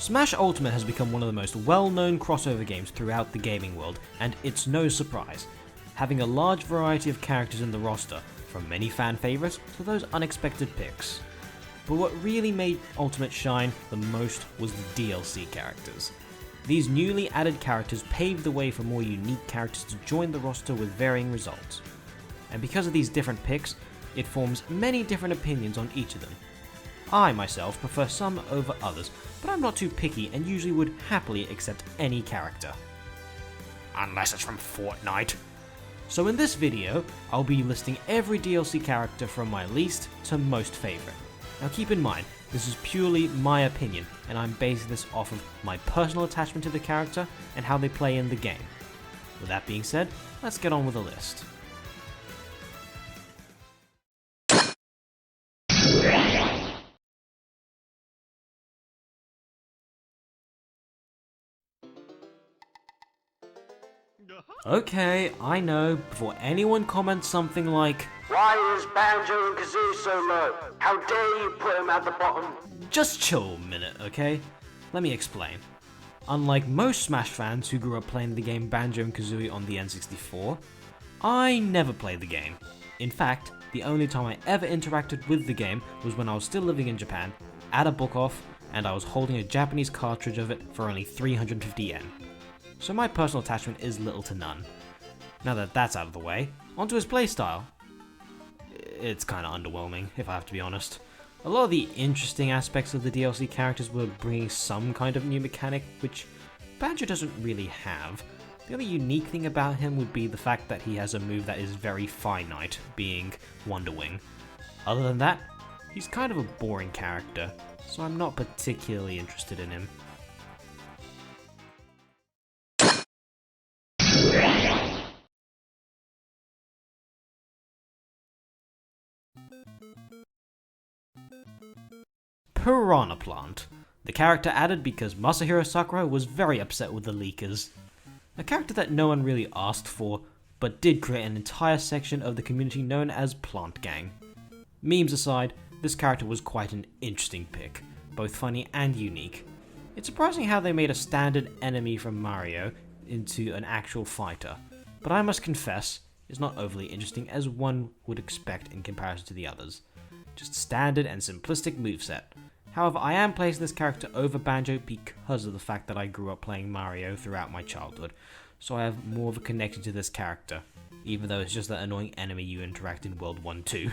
Smash Ultimate has become one of the most well-known crossover games throughout the gaming world, and it's no surprise, having a large variety of characters in the roster, from many fan favorites to those unexpected picks. But what really made Ultimate shine the most was the DLC characters. These newly added characters paved the way for more unique characters to join the roster with varying results. And because of these different picks, it forms many different opinions on each of them. I myself prefer some over others, but I'm not too picky and usually would happily accept any character. Unless it's from Fortnite. So in this video, I'll be listing every DLC character from my least to most favourite. Now keep in mind, this is purely my opinion, and I'm basing this off of my personal attachment to the character and how they play in the game. With that being said, let's get on with the list. Okay, I know, before anyone comments something like, "Why is Banjo and Kazoo so low? How dare you put him at the bottom?" Just chill a minute, okay? Let me explain. Unlike most Smash fans who grew up playing the game Banjo and Kazooie on the N64, I never played the game. In fact, the only time I ever interacted with the game was when I was still living in Japan, at a book off, and I was holding a Japanese cartridge of it for only 350 yen. So my personal attachment is little to none. Now that that's out of the way, onto his playstyle. It's kinda underwhelming, if I have to be honest. A lot of the interesting aspects of the DLC characters were bringing some kind of new mechanic, which Banjo doesn't really have. The only unique thing about him would be the fact that he has a move that is very finite, being Wonder Wing. Other than that, he's kind of a boring character, so I'm not particularly interested in him. Piranha Plant, the character added because Masahiro Sakurai was very upset with the leakers. A character that no one really asked for, but did create an entire section of the community known as Plant Gang. Memes aside, this character was quite an interesting pick, both funny and unique. It's surprising how they made a standard enemy from Mario into an actual fighter, but I must confess, it's not overly interesting as one would expect in comparison to the others. Just standard and simplistic moveset. However, I am placing this character over Banjo because of the fact that I grew up playing Mario throughout my childhood, so I have more of a connection to this character, even though it's just that annoying enemy you interact in World 1-2.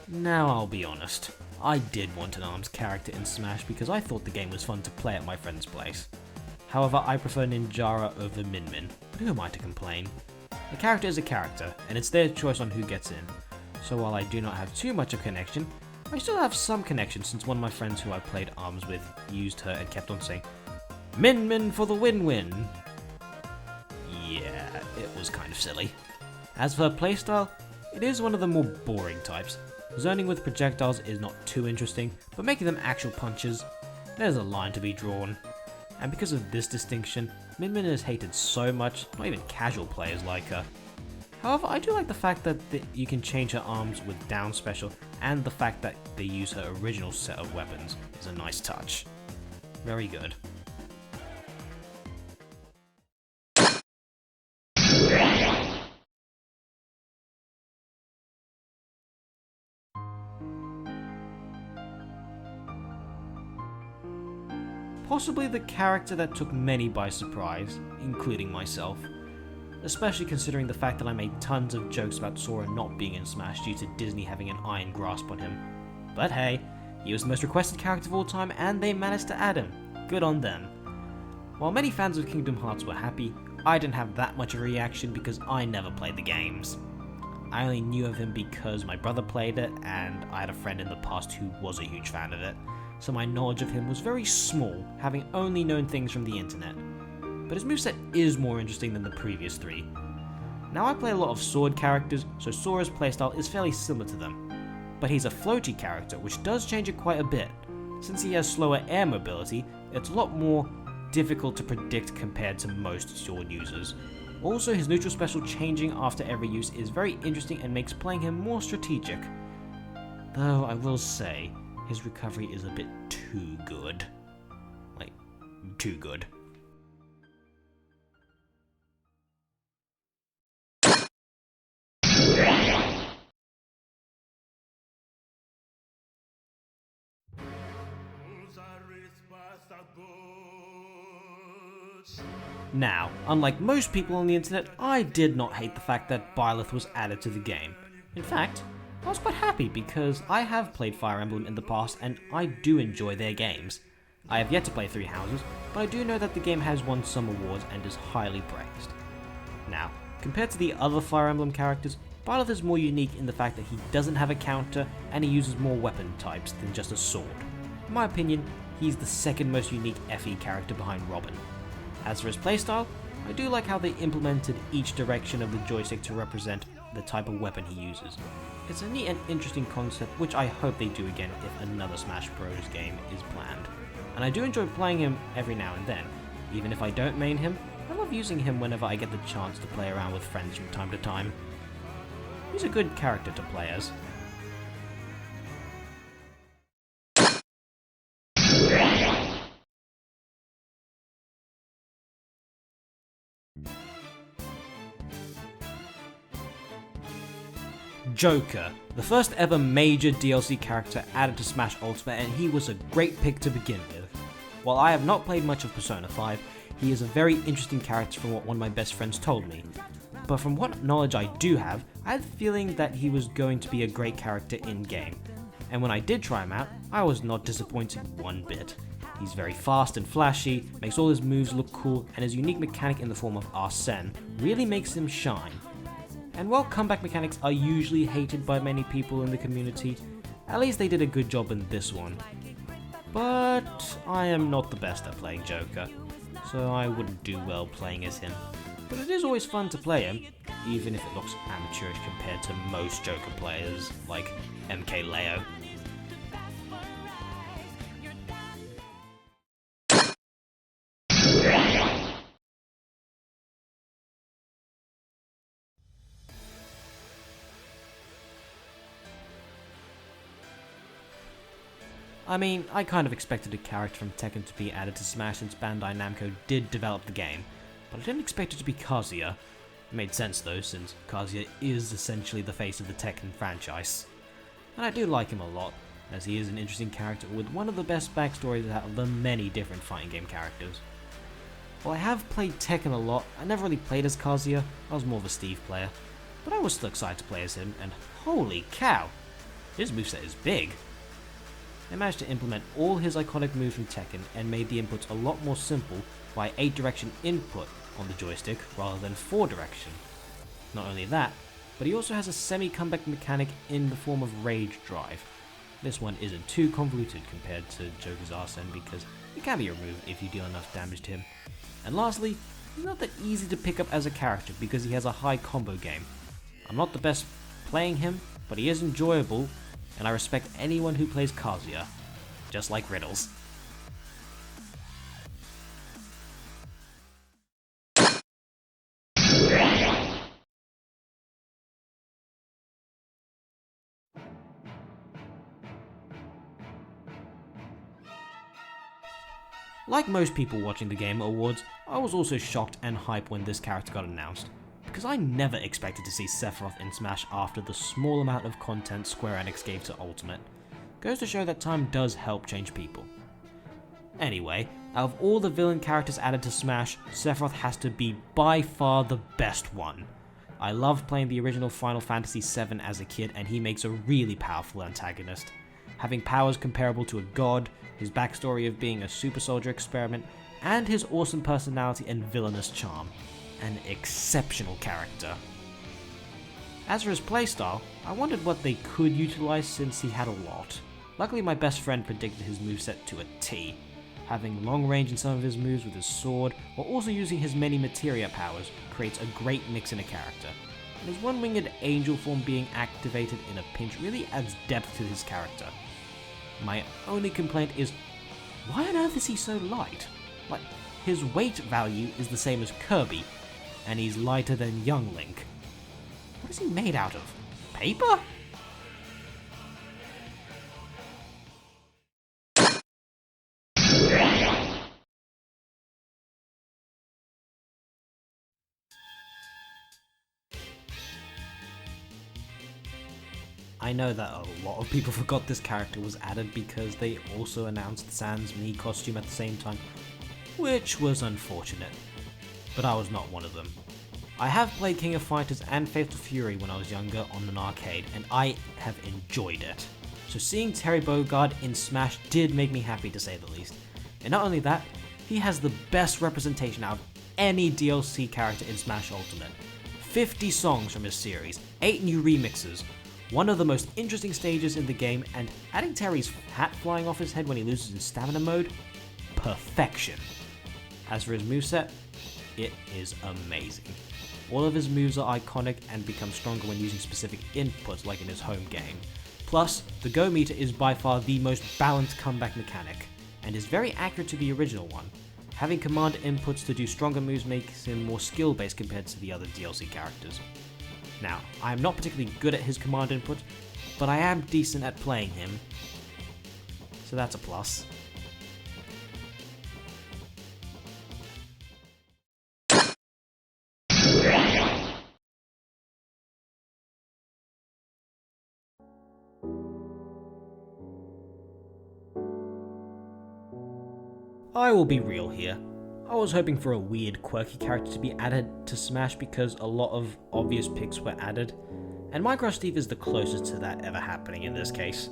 Now I'll be honest, I did want an ARMS character in Smash because I thought the game was fun to play at my friend's place. However, I prefer Ninjara over Min Min, but who am I to complain? A character is a character, and it's their choice on who gets in. So while I do not have too much of connection, I still have some connection since one of my friends who I played ARMS with used her and kept on saying, "Min Min for the win-win." Yeah, it was kind of silly. As for her playstyle, it is one of the more boring types. Zoning with projectiles is not too interesting, but making them actual punches, there's a line to be drawn. And because of this distinction, Min Min is hated so much, not even casual players like her. However, I do like the fact that you can change her arms with down special, and the fact that they use her original set of weapons is a nice touch. Very good. Possibly the character that took many by surprise, including myself. Especially considering the fact that I made tons of jokes about Sora not being in Smash due to Disney having an iron grasp on him. But hey, he was the most requested character of all time and they managed to add him. Good on them. While many fans of Kingdom Hearts were happy, I didn't have that much of a reaction because I never played the games. I only knew of him because my brother played it and I had a friend in the past who was a huge fan of it. So my knowledge of him was very small, having only known things from the internet. But his moveset is more interesting than the previous three. Now I play a lot of sword characters, so Sora's playstyle is fairly similar to them. But he's a floaty character, which does change it quite a bit. Since he has slower air mobility, it's a lot more difficult to predict compared to most sword users. Also, his neutral special changing after every use is very interesting and makes playing him more strategic. Though I will say, his recovery is a bit too good. Like, too good. Now, unlike most people on the internet, I did not hate the fact that Byleth was added to the game. In fact, I was quite happy because I have played Fire Emblem in the past and I do enjoy their games. I have yet to play Three Houses, but I do know that the game has won some awards and is highly praised. Now, compared to the other Fire Emblem characters, Byleth is more unique in the fact that he doesn't have a counter and he uses more weapon types than just a sword. In my opinion, he's the second most unique FE character behind Robin. As for his playstyle, I do like how they implemented each direction of the joystick to represent the type of weapon he uses. It's a neat and interesting concept which I hope they do again if another Smash Bros game is planned. And I do enjoy playing him every now and then. Even if I don't main him, I love using him whenever I get the chance to play around with friends from time to time. He's a good character to play as. Joker, the first ever major DLC character added to Smash Ultimate, and he was a great pick to begin with. While I have not played much of Persona 5, he is a very interesting character from what one of my best friends told me. But from what knowledge I do have, I had the feeling that he was going to be a great character in-game. And when I did try him out, I was not disappointed one bit. He's very fast and flashy, makes all his moves look cool, and his unique mechanic in the form of Arsene really makes him shine. And while comeback mechanics are usually hated by many people in the community, at least they did a good job in this one. But I am not the best at playing Joker, so I wouldn't do well playing as him. But it is always fun to play him, even if it looks amateurish compared to most Joker players, like MK Leo. I mean, I kind of expected a character from Tekken to be added to Smash since Bandai Namco did develop the game, but I didn't expect it to be Kazuya. It made sense though, since Kazuya is essentially the face of the Tekken franchise. And I do like him a lot, as he is an interesting character with one of the best backstories out of the many different fighting game characters. While I have played Tekken a lot, I never really played as Kazuya, I was more of a Steve player, but I was still excited to play as him, and holy cow, his moveset is big. They managed to implement all his iconic moves from Tekken and made the inputs a lot more simple by 8-direction input on the joystick rather than 4-direction. Not only that, but he also has a semi-comeback mechanic in the form of Rage Drive. This one isn't too convoluted compared to Joker's Arsene because it can be removed if you deal enough damage to him. And lastly, he's not that easy to pick up as a character because he has a high combo game. I'm not the best playing him, but he is enjoyable, and I respect anyone who plays Kazuya, just like Riddles. Like most people watching the Game Awards, I was also shocked and hyped when this character got announced, because I never expected to see Sephiroth in Smash after the small amount of content Square Enix gave to Ultimate. Goes to show that time does help change people. Anyway, out of all the villain characters added to Smash, Sephiroth has to be by far the best one. I loved playing the original Final Fantasy VII as a kid, and he makes a really powerful antagonist. Having powers comparable to a god, his backstory of being a super soldier experiment, and his awesome personality and villainous charm. An exceptional character. As for his playstyle, I wondered what they could utilize since he had a lot. Luckily my best friend predicted his moveset to a T, having long range in some of his moves with his sword, while also using his many materia powers creates a great mix in a character. And his one-winged angel form being activated in a pinch really adds depth to his character. My only complaint is, why on earth is he so light? Like, his weight value is the same as Kirby, and he's lighter than young Link. What is he made out of? Paper? I know that a lot of people forgot this character was added because they also announced Sans Mii costume at the same time, which was unfortunate, but I was not one of them. I have played King of Fighters and Fatal Fury when I was younger on an arcade, and I have enjoyed it. So seeing Terry Bogard in Smash did make me happy, to say the least. And not only that, he has the best representation out of any DLC character in Smash Ultimate. 50 songs from his series, 8 new remixes, one of the most interesting stages in the game, and adding Terry's hat flying off his head when he loses in stamina mode, perfection. As for his moveset, it is amazing. All of his moves are iconic and become stronger when using specific inputs like in his home game. Plus, the Go meter is by far the most balanced comeback mechanic, and is very accurate to the original one. Having command inputs to do stronger moves makes him more skill based compared to the other DLC characters. Now, I am not particularly good at his command input, but I am decent at playing him, so that's a plus. I will be real here. I was hoping for a weird, quirky character to be added to Smash because a lot of obvious picks were added, and Minecraft Steve is the closest to that ever happening in this case.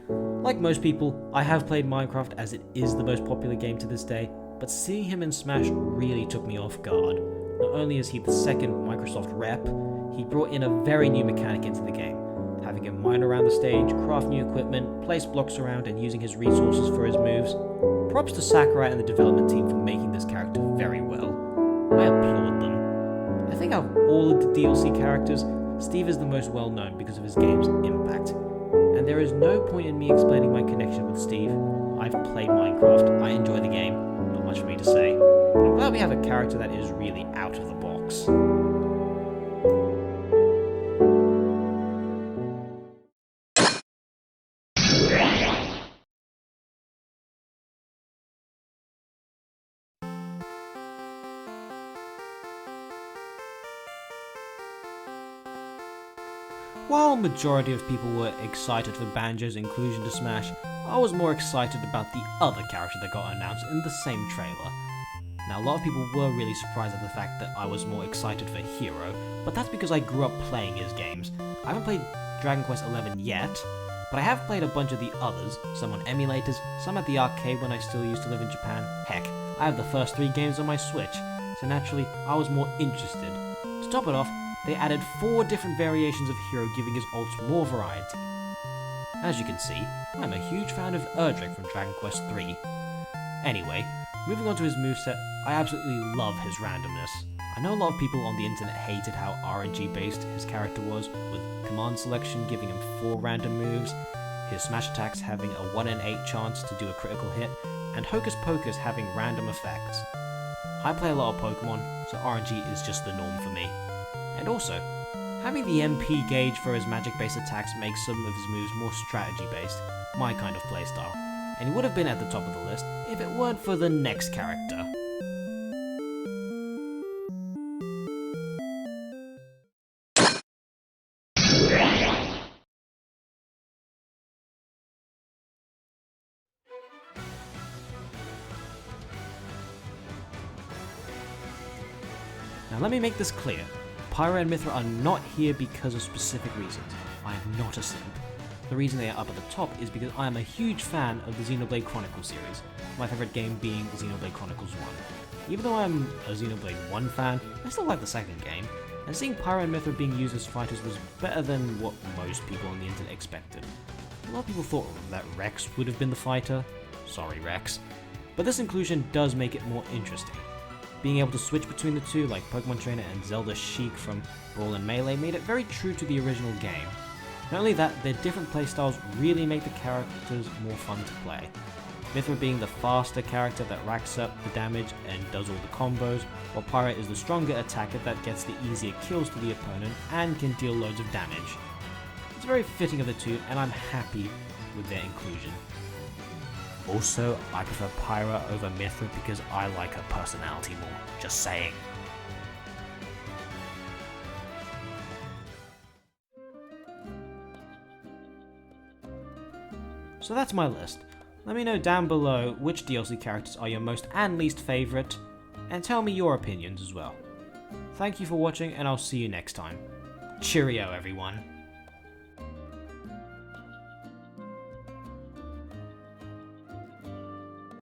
Like most people, I have played Minecraft as it is the most popular game to this day, but seeing him in Smash really took me off guard. Not only is he the second Microsoft rep, he brought in a very new mechanic into the game, having him mine around the stage, craft new equipment, place blocks around, and using his resources for his moves. Props to Sakurai and the development team for making this character very well. I applaud them. I think out of all of the DLC characters, Steve is the most well known because of his game's impact. And there is no point in me explaining my connection with Steve. I've played Minecraft, I enjoy the game, not much for me to say. But I'm glad we have a character that is really out of the box. While majority of people were excited for Banjo's inclusion to Smash, I was more excited about the other character that got announced in the same trailer. Now, a lot of people were really surprised at the fact that I was more excited for Hero, but that's because I grew up playing his games. I haven't played Dragon Quest XI yet, but I have played a bunch of the others, some on emulators, some at the arcade when I still used to live in Japan. Heck, I have the first 3 games on my Switch, so naturally I was more interested. To top it off, they added 4 different variations of Hero, giving his ults more variety. As you can see, I'm a huge fan of Erdrick from Dragon Quest III. Anyway, moving on to his moveset, I absolutely love his randomness. I know a lot of people on the internet hated how RNG based his character was, with command selection giving him 4 random moves, his smash attacks having a 1 in 8 chance to do a critical hit, and Hocus Pocus having random effects. I play a lot of Pokemon, so RNG is just the norm for me. And also, having the MP gauge for his magic-based attacks makes some of his moves more strategy-based, my kind of playstyle, and he would have been at the top of the list if it weren't for the next character. Now let me make this clear. Pira and Mithra are not here because of specific reasons. I am not a simp. The reason they are up at the top is because I am a huge fan of the Xenoblade Chronicles series, my favourite game being Xenoblade Chronicles 1. Even though I'm a Xenoblade 1 fan, I still like the second game, and seeing Pira and Mithra being used as fighters was better than what most people on the internet expected. A lot of people thought that Rex would have been the fighter. Sorry, Rex. But this inclusion does make it more interesting. Being able to switch between the two, like Pokemon Trainer and Zelda Sheik from Brawl and Melee, made it very true to the original game. Not only that, their different playstyles really make the characters more fun to play. Mithra being the faster character that racks up the damage and does all the combos, while Pira is the stronger attacker that gets the easier kills to the opponent and can deal loads of damage. It's very fitting of the two, and I'm happy with their inclusion. Also, I prefer Pira over Mithra because I like her personality more, just saying. So that's my list. Let me know down below which DLC characters are your most and least favourite, and tell me your opinions as well. Thank you for watching, and I'll see you next time. Cheerio, everyone.